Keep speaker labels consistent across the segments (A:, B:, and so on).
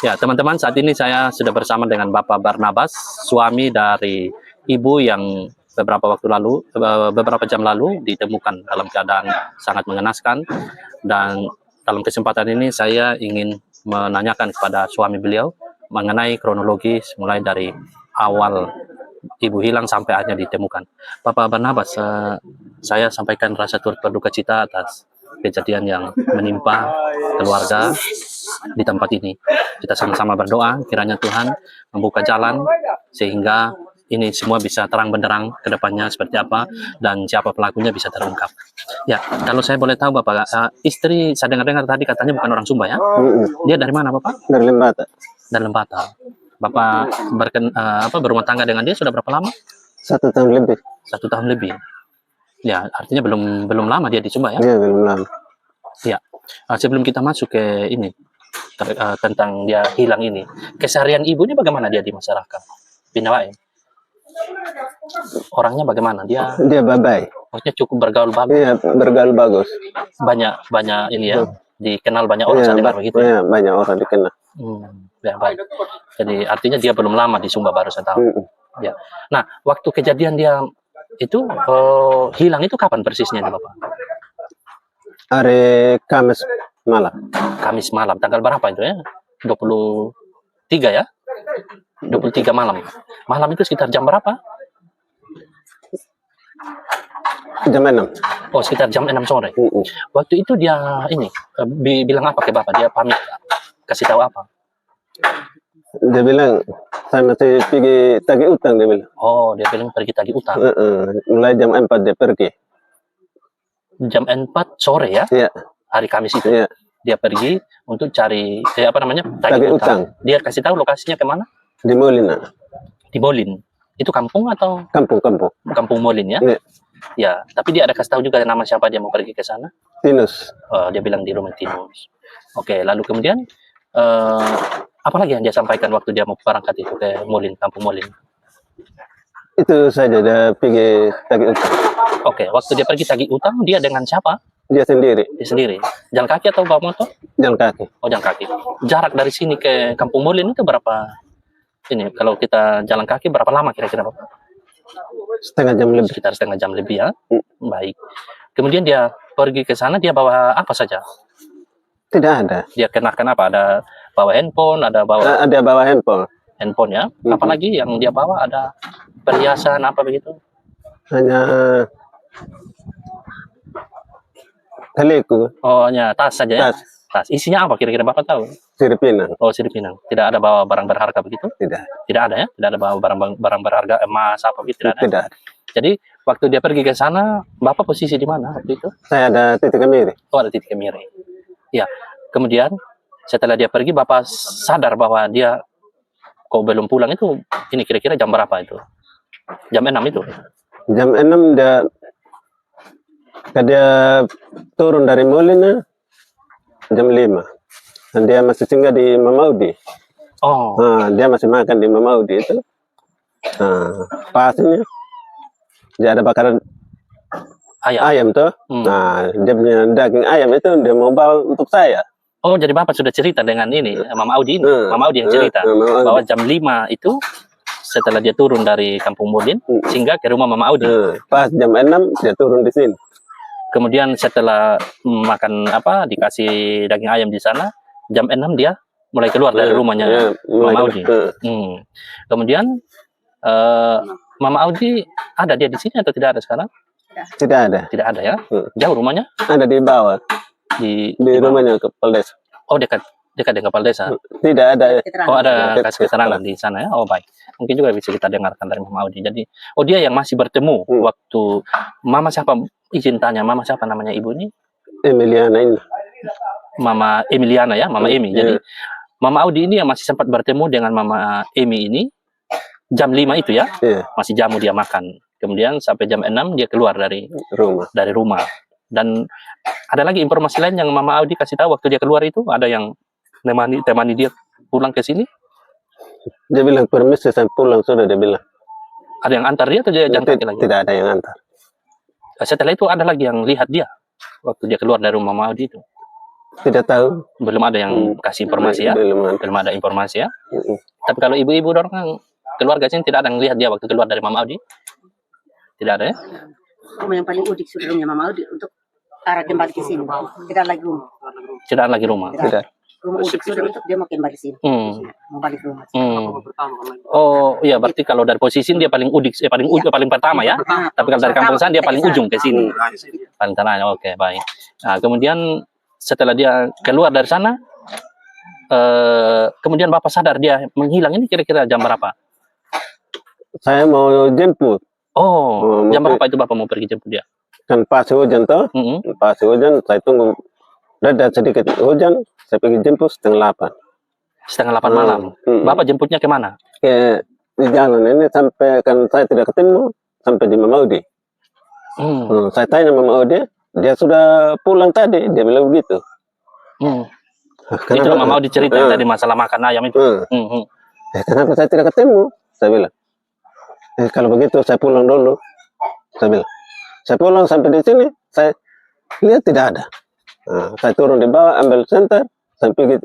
A: Ya, teman-teman, saat ini saya sudah bersama dengan Bapak Barnabas, suami dari ibu yang beberapa jam lalu ditemukan dalam keadaan sangat mengenaskan. Dan dalam kesempatan ini saya ingin menanyakan kepada suami beliau mengenai kronologis mulai dari awal ibu hilang sampai akhirnya ditemukan. Bapak Barnabas, saya sampaikan rasa turut berduka cita atas kejadian yang menimpa keluarga di tempat ini. Kita sama-sama berdoa kiranya Tuhan membuka jalan sehingga ini semua bisa terang benderang ke depannya seperti apa dan siapa pelakunya bisa terungkap. Ya, kalau saya boleh tahu Bapak, istri saya dengar-dengar tadi katanya bukan orang Sumba ya? Dia dari mana Bapak?
B: Dari Lembata.
A: Dari Lembata. Bapak berumah tangga dengan dia sudah berapa lama?
B: 1 tahun lebih.
A: 1 tahun lebih. Ya, artinya belum lama dia di Sumba ya?
B: Iya, belum lama.
A: Ya, sebelum kita masuk ke ini tentang dia hilang ini, keseharian ibunya bagaimana dia di masyarakat Pinawain? Orangnya bagaimana? Dia
B: babai.
A: maksudnya cukup bergaul bagus.
B: Iya, bergaul bagus.
A: Banyak ini ya, dikenal banyak orang
B: Iya,
A: saya dengar begitu.
B: Iya, banyak orang dikenal.
A: Ya, baik. Jadi artinya dia belum lama di Sumba, baru saya tahu. Ya. Nah, waktu kejadian dia itu hilang itu kapan persisnya nih, Bapak?
B: Hari Kamis malam.
A: Kamis malam, tanggal berapa itu ya? 23 ya? 23 malam. Malam itu sekitar jam berapa?
B: Jam 6.
A: Oh, sekitar jam 6 sore. Waktu itu dia ini bilang apa ke Bapak? Dia pamit kasih tahu apa?
B: Dia bilang saya masih pergi tagih utang, dia bilang.
A: Oh, dia bilang pergi tagih utang.
B: Mulai jam 4 dia pergi.
A: Jam 4 sore ya?
B: Iya.
A: Hari Kamis itu.
B: Iya.
A: Dia pergi untuk cari
B: tagih utang.
A: Dia kasih tahu lokasinya kemana?
B: Di Molina.
A: Di Molin. Itu kampung atau?
B: Kampung.
A: Kampung Molin ya?
B: Iya.
A: Ya, tapi dia ada kasih tahu juga nama siapa dia mau pergi ke sana?
B: Tinus.
A: Dia bilang di rumah Tinus. Oke, lalu kemudian apa lagi yang dia sampaikan waktu dia mau berangkat itu ke Molin, kampung Molin?
B: Itu saja, dia pergi tagih utang.
A: Oke, waktu dia pergi tagih utang, dia dengan siapa?
B: Dia sendiri.
A: Dia sendiri. Jalan kaki atau bawa motor?
B: Jalan kaki.
A: Oh, jalan kaki. Jarak dari sini ke kampung Molin itu berapa? Ini kalau kita jalan kaki berapa lama kira-kira Bapak?
B: Setengah jam lebih.
A: Sekitar setengah jam lebih ya. Baik. Kemudian dia pergi ke sana, dia bawa apa saja?
B: Tidak ada.
A: Dia kenakan apa? Ada bawa handphone, ada
B: bawa handphone.
A: Handphone ya. Apalagi yang dia bawa ada perhiasan apa begitu?
B: Hanya kaliku.
A: Oh, hanya tas saja ya?
B: Tas.
A: Tas. Isinya apa kira-kira Bapak tahu?
B: Sirip Pinang.
A: Oh, sirip Pinang. Tidak ada bawa barang berharga begitu?
B: Tidak.
A: Tidak ada ya? Tidak ada bawa barang berharga, emas apa begitu?
B: Tidak.
A: Jadi waktu dia pergi ke sana, Bapak posisi di mana waktu itu?
B: Saya ada titik kemiri.
A: Oh, ada titik kemiri. Ya. Kemudian setelah dia pergi, Bapak sadar bahwa dia kok belum pulang itu, ini kira-kira jam berapa itu? Jam 6 itu?
B: Jam 6 dia turun dari Molina jam 5. Dan dia masih singgah di Mamaudi.
A: Oh.
B: Dia masih makan di Mamaudi itu. Pasnya dia ada bakaran ayam tuh. Dia punya daging ayam itu dia mau bawa untuk saya.
A: Oh, jadi Bapak sudah cerita dengan ini, Mama Audi ini. Mama Audi yang cerita bahwa jam 5 itu setelah dia turun dari Kampung Molin sehingga ke rumah Mama Audi.
B: Pas jam 6 dia turun di sini.
A: Kemudian setelah makan dikasih daging ayam di sana, jam 6 dia mulai keluar dari rumahnya Mama Audi. Kemudian Mama Audi ada dia di sini atau tidak ada sekarang?
B: Tidak ada.
A: Tidak ada ya? Jauh rumahnya?
B: Ada di bawah. Di rumahnya kepala desa.
A: Oh, dekat dengan kepala desa.
B: Tidak ada.
A: Oh, ada kasih keterangan di sana ya. Oh, baik. Mungkin juga bisa kita dengarkan dari Mama Audi. Jadi, dia yang masih bertemu waktu Mama siapa? Izin tanya, Mama siapa namanya ibu ini?
B: Emiliana ini.
A: Mama Emiliana ya, Mama Emi. Jadi Mama Audi ini yang masih sempat bertemu dengan Mama Emi ini jam 5 itu ya. Masih jamu dia makan. Kemudian sampai jam 6 dia keluar dari rumah. Dan ada lagi informasi lain yang Mama Audi kasih tahu waktu dia keluar itu, ada yang temani dia pulang ke sini.
B: Dia bilang permisi saya pulang sudah, dia bilang.
A: Ada yang antar dia atau dia jalan kaki lagi?
B: Tidak ada yang antar.
A: Setelah itu ada lagi yang lihat dia waktu dia keluar dari rumah Mama Audi itu.
B: Tidak tahu.
A: Belum ada yang kasih informasi ya? Belum ada informasi ya? Tapi kalau ibu-ibu orang keluarga sini tidak ada yang lihat dia waktu keluar dari Mama Audi? Tidak ada ya?
C: Rumah yang paling udik sudah rumahnya Mama Audi untuk arah kembali ke sini. Tidak lagi rumah.
A: Tidak ada lagi rumah?
B: Tidak.
C: Rumah udik sudah untuk dia mau kembali sini. Mau balik rumah.
A: Oh iya, berarti kalau dari posisi dia paling udik, paling pertama ya. Tapi kalau dari kampung sana dia paling ujung ke sini. Paling tengahnya, oke baik. Nah kemudian setelah dia keluar dari sana, kemudian Bapak sadar dia menghilang ini kira-kira jam berapa?
B: Saya mau jemput.
A: Oh, jam berapa itu Bapak mau pergi jemput dia?
B: Kan pas hujan toh, pas hujan saya tunggu reda sedikit hujan, saya pergi jemput setengah 8.
A: Setengah 8 malam. Bapak jemputnya kemana?
B: Ke di jalan ini sampai kan saya tidak ketemu sampai di Mama Audi. Saya tanya Mama Audi, dia sudah pulang tadi, dia bilang begitu.
A: Itu Mama Audi cerita tadi masalah makan ayam itu.
B: Kenapa saya tidak ketemu? Saya bilang. Kalau begitu saya pulang dulu. Saya bilang. Saya pulang sampai di sini, saya lihat tidak ada. Saya turun di bawah, ambil senter, saya pergi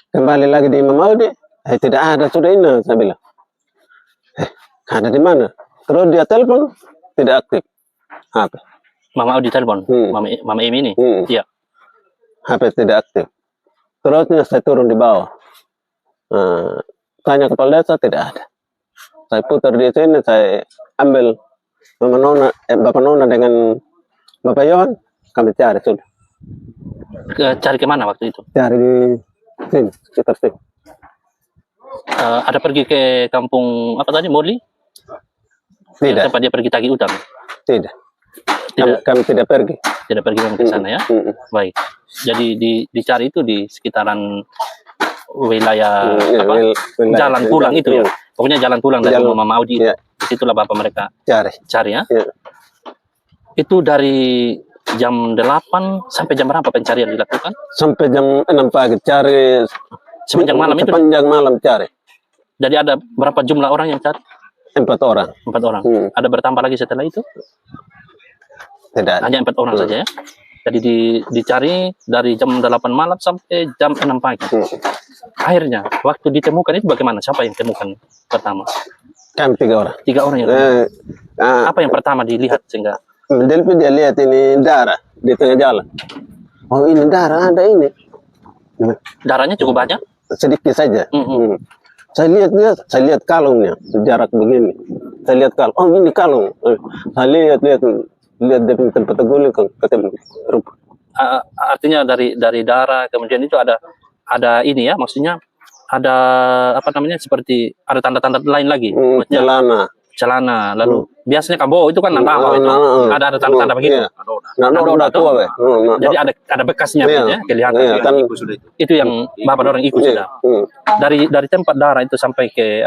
B: kembali lagi di Mama Audi. Tidak ada, sudah ini, saya bilang. Ada di mana? Terus dia telepon, tidak aktif. HP.
A: Mama Audi telepon, Mama Emi ini? Iya.
B: HP tidak aktif. Terusnya saya turun di bawah. Tanya kepala desa, tidak ada. Saya putar di sini, saya ambil Mama Nona, Bapak Nona dengan Bapak Yohan, kami cari sudah.
A: Cari kemana waktu itu?
B: Cari di sini, sekitar sini.
A: Ada pergi ke kampung apa tadi, Morli?
B: Tidak.
A: Tempat dia pergi tagih utang?
B: Tidak. Kami tidak pergi.
A: Tidak pergi ke sana ya? Baik. Jadi dicari itu di sekitaran wilayah jalan pulang itu ya? Pokoknya jalan pulang dari rumah Mama Audi. Disitulah Bapak mereka cari ya? Itu dari jam 8 sampai jam berapa pencarian dilakukan? Sampai
B: jam 6 pagi cari.
A: Sepanjang malam itu?
B: Sepanjang malam cari.
A: Jadi ada berapa jumlah orang yang cari?
B: 4 orang.
A: 4 orang. Ada bertambah lagi setelah itu?
B: Tidak.
A: Hanya 4 orang saja ya? Jadi dicari dari jam 8 malam sampai jam 6 pagi. Akhirnya, waktu ditemukan itu bagaimana? Siapa yang temukan pertama?
B: Kami 3 orang.
A: 3 orang yang apa yang pertama dilihat sehingga?
B: Dia lihat ini darah di tengah jalan. Oh ini darah, ada ini.
A: Darahnya cukup banyak?
B: Sedikit saja. Saya lihat kalungnya, jarak begini. Saya lihat kalung. Oh ini kalung. Saya lihat dia tempat terguling ketemu rumput.
A: Artinya dari darah kemudian itu ada ini ya, maksudnya ada apa namanya seperti ada tanda-tanda lain lagi. Celana lalu biasanya kambo itu kan ada tanda-tanda begitu. Jadi ada bekasnya ya, kelihatan. Itu yang Bapak orang ikut sudah. Dari tempat darah itu sampai ke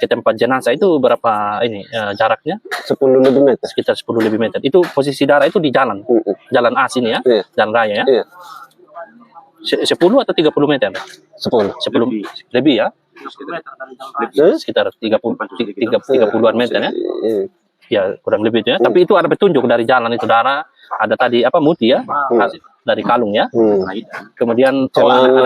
A: tempat jenazah itu berapa ini jaraknya?
B: 10 lebih meter.
A: Sekitar 10 lebih meter. Itu posisi darah itu di jalan. Jalan A sini ya. Jalan raya ya. 10 atau 30 meter? 10 lebih ya. Sekitar 30-an meter ya. Ya kurang lebih itu ya. Tapi itu ada petunjuk dari jalan itu darah. Ada tadi muti ya. Dari kalung ya. Kemudian celana,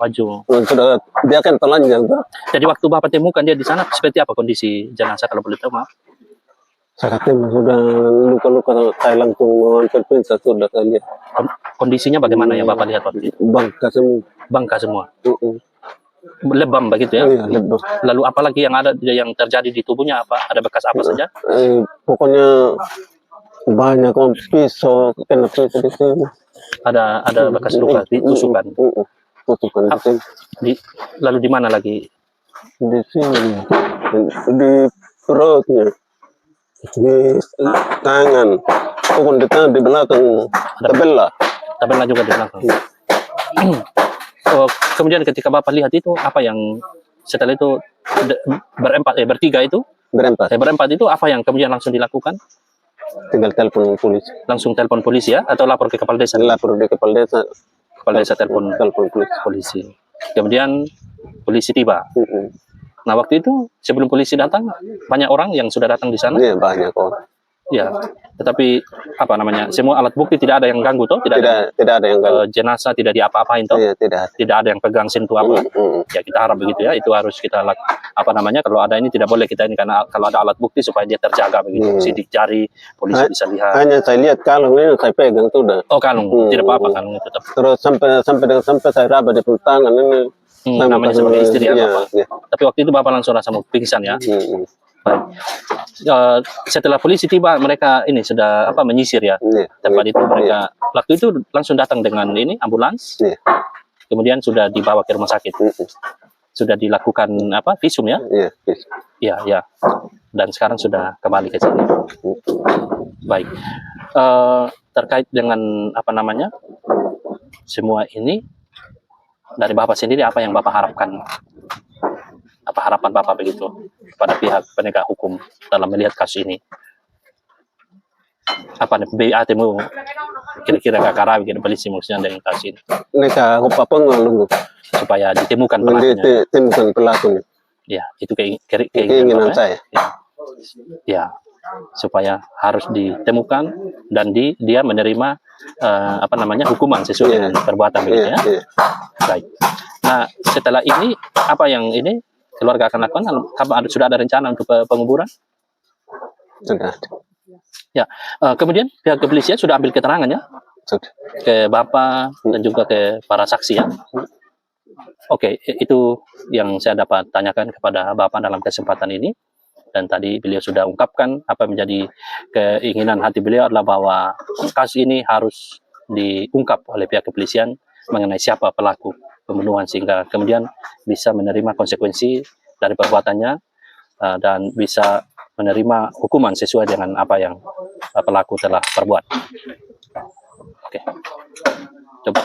A: baju.
B: Sudah dia kan telanjang tuh.
A: Jadi waktu Bapak temukan dia di sana seperti apa kondisi jenazah kalau boleh tahu, Maaf?
B: Saya ketemu sudah luka-luka, saya langsung terpisah sudah saya lihat.
A: Kondisinya bagaimana yang Bapak lihat waktu itu?
B: Bangka semua.
A: Lebam begitu ya?
B: Iya, lebam.
A: Lalu apalagi yang ada yang terjadi di tubuhnya apa? Ada bekas apa saja?
B: Pokoknya banyak pisau, kena pisau di sini.
A: Ada bekas luka, tusukan.
B: Tusukan di sini.
A: Lalu di mana lagi?
B: Di sini, di perutnya, di tangan, pokoknya di tangan di belakang, tabela
A: juga di belakang. Kemudian ketika Bapak lihat itu apa yang setelah itu bertiga itu? Berempat itu apa yang kemudian langsung dilakukan?
B: Tinggal telepon polisi.
A: Langsung telepon polisi ya? Atau lapor ke kepala desa?
B: Lapor ke kepala desa.
A: Kepala desa telepon polisi. Kemudian polisi tiba. Nah waktu itu sebelum polisi datang banyak orang yang sudah datang di sana.
B: Iya banyak orang.
A: Ya, tetapi apa namanya? Semua alat bukti tidak ada yang ganggu toh, tidak ada
B: Tidak ada yang ganggu.
A: jenazah tidak diapa-apain toh,
B: Iya, tidak.
A: tidak ada yang pegang sentuh apa. Ya kita harap begitu ya. Itu harus kita apa namanya? Kalau ada ini tidak boleh kita ini karena kalau ada alat bukti supaya dia terjaga begitu. Sidik jari, polisi bisa lihat.
B: Hanya saya lihat kalung ini saya pegang tuh udah.
A: Oh kalung, tidak apa-apa kalung itu tetap.
B: Terus sampai saya raba di tangan ini.
A: Namanya sebagai istri ya,
B: Iya,
A: Bapak.
B: iya.
A: Tapi waktu itu Bapak langsung rasa mau pingsan ya. Baik. Setelah polisi tiba mereka ini sudah apa menyisir ya
B: Iya,
A: tempat itu mereka waktu itu langsung datang dengan ini ambulans
B: Iya.
A: kemudian sudah dibawa ke rumah sakit sudah dilakukan apa visum ya
B: Iya,
A: ya ya dan sekarang sudah kembali ke sini. Baik. Terkait dengan apa namanya semua ini dari Bapak sendiri apa yang Bapak harapkan, apa harapan Bapak begitu pada pihak penegak hukum dalam melihat kasus ini? Apa nih BAT mu kira-kira kakak bikin polisi maksudnya dengan kasus ini
B: Neka aku papang
A: supaya ditemukan pelakunya?
B: ditemukan pelakunya.
A: Ya, itu
B: Keinginan
A: Bapak,
B: saya.
A: ya, supaya harus ditemukan dan dia menerima apa namanya hukuman sesuai dengan perbuatan begitu ya. Baik. Nah, setelah ini apa yang ini keluarga akan lakukan? Sudah ada rencana untuk penguburan?
B: Sudah.
A: Ya. Kemudian pihak kepolisian sudah ambil keterangan ya
B: Sudah.
A: ke Bapak dan juga ke para saksi ya. Oke, itu yang saya dapat tanyakan kepada Bapak dalam kesempatan ini. Dan tadi beliau sudah ungkapkan apa menjadi keinginan hati beliau adalah bahwa kasus ini harus diungkap oleh pihak kepolisian mengenai siapa pelaku pembunuhan sehingga kemudian bisa menerima konsekuensi dari perbuatannya dan bisa menerima hukuman sesuai dengan apa yang pelaku telah perbuat. Oke. Coba.